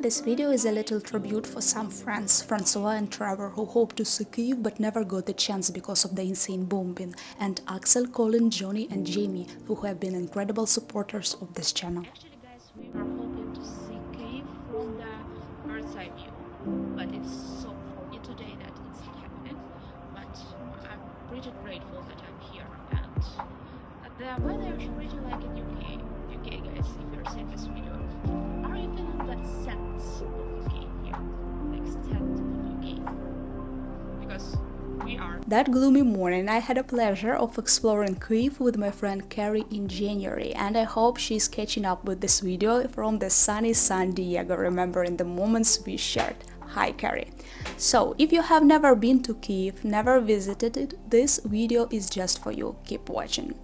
This video is a little tribute for some friends, Francois and Trevor, who hope to see Kyiv but never got the chance because of the insane bombing, and Axel, Colin, Johnny and Jamie, who have been incredible supporters of this channel. Actually, guys, we were hoping to see Kyiv from the bird's eye view, but it's so foggy today that it's not happening. But I'm pretty grateful that I'm here, and the weather is pretty like in UK. UK, guys, if you're seeing this video, are you feeling that sense of UK here, the extent of UK? Because we are. That gloomy morning I had a pleasure of exploring Kyiv with my friend Carrie in January, and I hope she's catching up with this video from the sunny San Diego, remembering the moments we shared. Hi Carrie! So, if you have never been to Kyiv, never visited it, this video is just for you. Keep watching.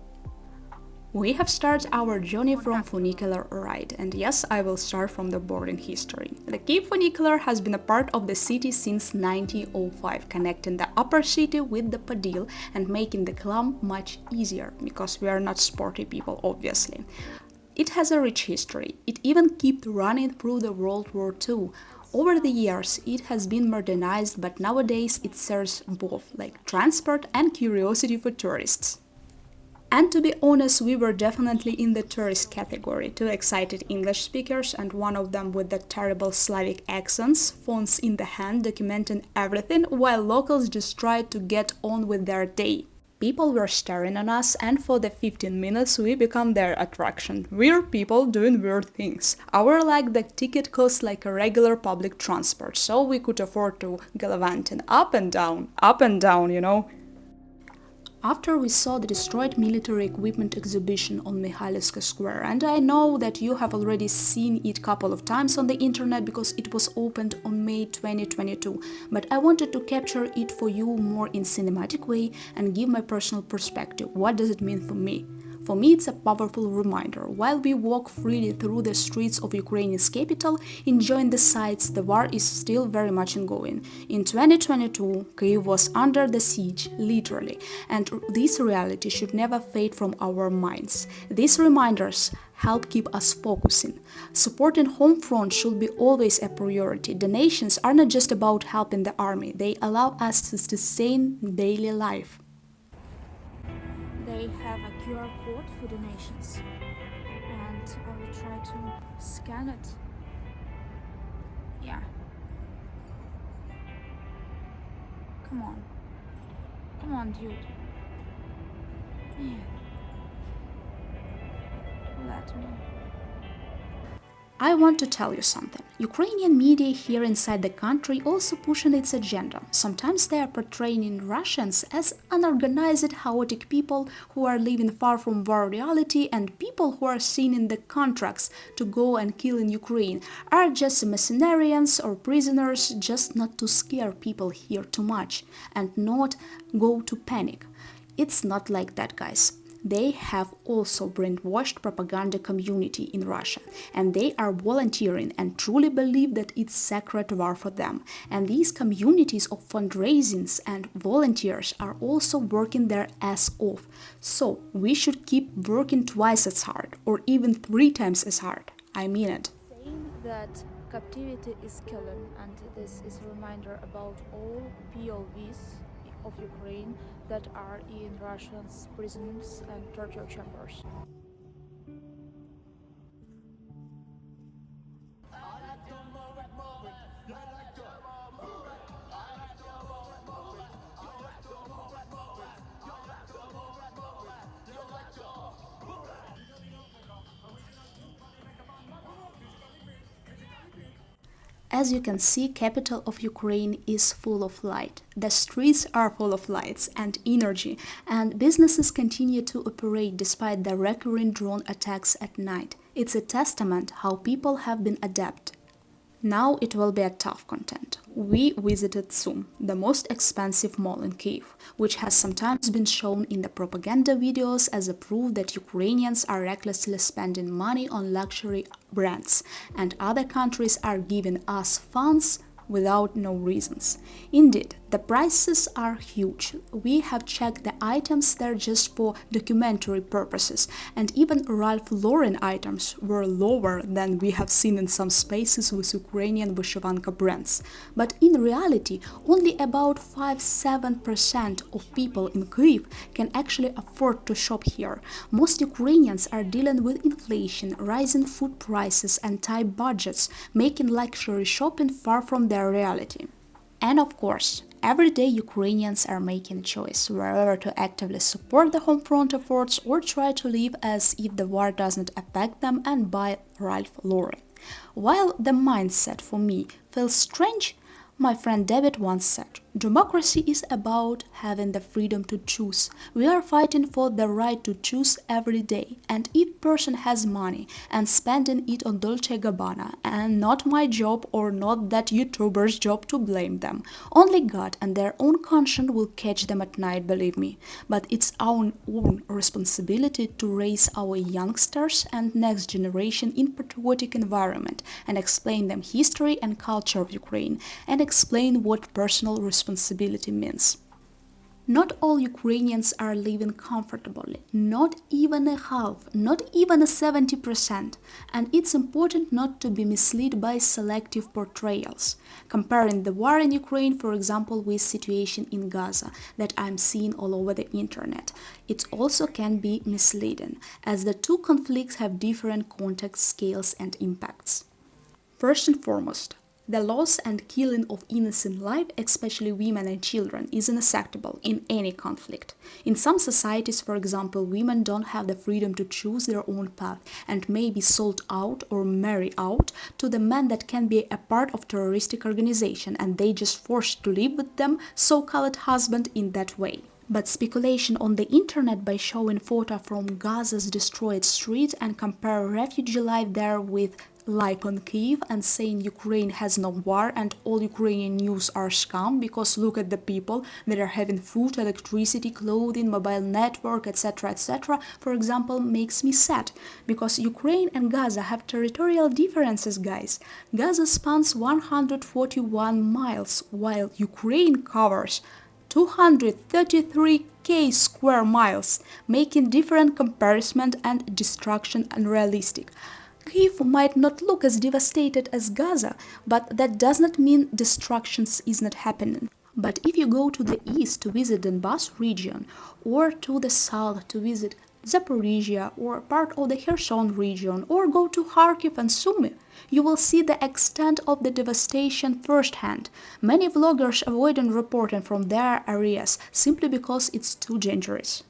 We have started our journey from funicular ride, and yes, I will start from the boarding history. The Kyiv funicular has been a part of the city since 1905, connecting the upper city with the Podil and making the climb much easier, because we are not sporty people, obviously. It has a rich history. It even kept running through the World War II. Over the years, it has been modernized, but nowadays it serves both, like transport and curiosity for tourists. And to be honest, we were definitely in the tourist category, two excited English speakers and one of them with the terrible Slavic accents, phones in the hand, documenting everything, while locals just tried to get on with their day. People were staring at us, and for the 15 minutes we become their attraction. Weird people doing weird things. Our the ticket cost like a regular public transport, so we could afford to gallivanting up and down, you know. After we saw the destroyed military equipment exhibition on Mikhailovsky Square, and I know that you have already seen it a couple of times on the internet because it was opened on May 2022, but I wanted to capture it for you more in cinematic way and give my personal perspective. What does it mean for me? For me, it's a powerful reminder. While we walk freely through the streets of Ukraine's capital, enjoying the sights, the war is still very much ongoing. In 2022, Kyiv was under the siege, literally, and this reality should never fade from our minds. These reminders help keep us focusing. Supporting home front should be always a priority. Donations are not just about helping the army, they allow us to sustain daily life. They have a QR code for donations, and I will try to scan it. Yeah. Come on, dude. Yeah. Let me. I want to tell you something. Ukrainian media here inside the country also pushing its agenda. Sometimes they are portraying Russians as unorganized, chaotic people who are living far from war reality, and people who are seen in the contracts to go and kill in Ukraine are just mercenaries or prisoners, just not to scare people here too much and not go to panic. It's not like that, guys. They have also brainwashed propaganda community in Russia, and they are volunteering and truly believe that it's sacred war for them. And these communities of fundraisings and volunteers are also working their ass off. So we should keep working twice as hard, or even 3 times as hard. I mean it. Saying that captivity is killing, and this is a reminder about all POVs of Ukraine that are in Russian prisons and torture chambers. As you can see, capital of Ukraine is full of light. The streets are full of lights and energy, and businesses continue to operate despite the recurring drone attacks at night. It's a testament how people have been adept. Now it will be a tough content. We visited Sum, the most expensive mall in Kyiv, which has sometimes been shown in the propaganda videos as a proof that Ukrainians are recklessly spending money on luxury brands, and other countries are giving us funds without no reasons. Indeed, the prices are huge. We have checked the items there just for documentary purposes, and even Ralph Lauren items were lower than we have seen in some spaces with Ukrainian Vyshyvanka brands. But in reality, only about 5–7% of people in Kyiv can actually afford to shop here. Most Ukrainians are dealing with inflation, rising food prices, and tight budgets, making luxury shopping far from their reality. And of course, every day Ukrainians are making a choice whether to actively support the home front efforts or try to live as if the war doesn't affect them and buy Ralph Lauren. While the mindset for me feels strange, my friend David once said, "Democracy is about having the freedom to choose. We are fighting for the right to choose every day, and if person has money and spending it on Dolce & Gabbana, and not my job or not that YouTuber's job to blame them. Only God and their own conscience will catch them at night, believe me. But it's our own responsibility to raise our youngsters and next generation in patriotic environment and explain them history and culture of Ukraine and explain what personal responsibility means." Not all Ukrainians are living comfortably, not even a half, not even a 70%, and it's important not to be misled by selective portrayals. Comparing the war in Ukraine, for example, with situation in Gaza that I'm seeing all over the internet, it also can be misleading, as the two conflicts have different context scales and impacts. First and foremost, the loss and killing of innocent life, especially women and children, is unacceptable in any conflict. In some societies, for example, women don't have the freedom to choose their own path and may be sold out or marry out to the men that can be a part of terroristic organization, and they just forced to live with them so-called husband in that way. But speculation on the internet by showing photo from Gaza's destroyed streets and compare refugee life there with life on Kyiv and saying Ukraine has no war and all Ukrainian news are scam because look at the people that are having food, electricity, clothing, mobile network, etc., for example, makes me sad, because Ukraine and Gaza have territorial differences, guys. Gaza spans 141 miles while Ukraine covers 233,000 square miles, making different comparison and destruction unrealistic. Kyiv might not look as devastated as Gaza, but that does not mean destruction is not happening. But if you go to the east to visit Donbas region, or to the south to visit Zaporizhia or part of the Kherson region, or go to Kharkiv and Sumy, you will see the extent of the devastation firsthand. Many vloggers avoiding reporting from their areas simply because it's too dangerous.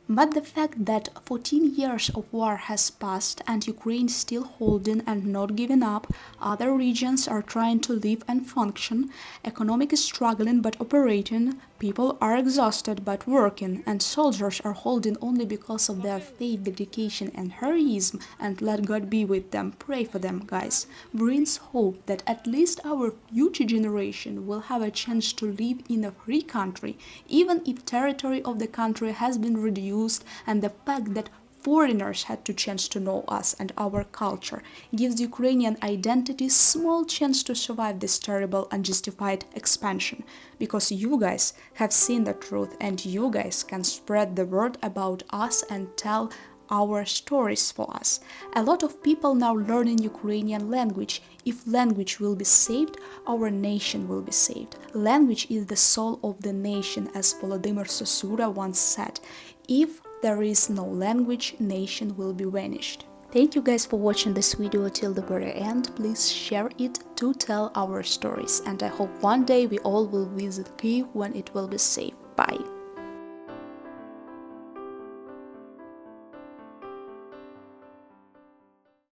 But the fact that 14 years of war has passed and Ukraine is still holding and not giving up, other regions are trying to live and function, economic is struggling but operating, people are exhausted but working, and soldiers are holding only because of their faith, dedication and heroism, and let God be with them, pray for them, guys, brings hope that at least our future generation will have a chance to live in a free country, even if territory of the country has been reduced, and the fact that foreigners had to chance to know us and our culture gives Ukrainian identity small chance to survive this terrible unjustified expansion, because you guys have seen the truth and you guys can spread the word about us and tell our stories for us. A lot of people now learning Ukrainian language. If language will be saved, our nation will be saved. Language is the soul of the nation, as Volodymyr Sosura once said. If there is no language, nation will be vanished. Thank you guys for watching this video till the very end. Please share it to tell our stories, and I hope one day we all will visit Kyiv when it will be safe. Bye.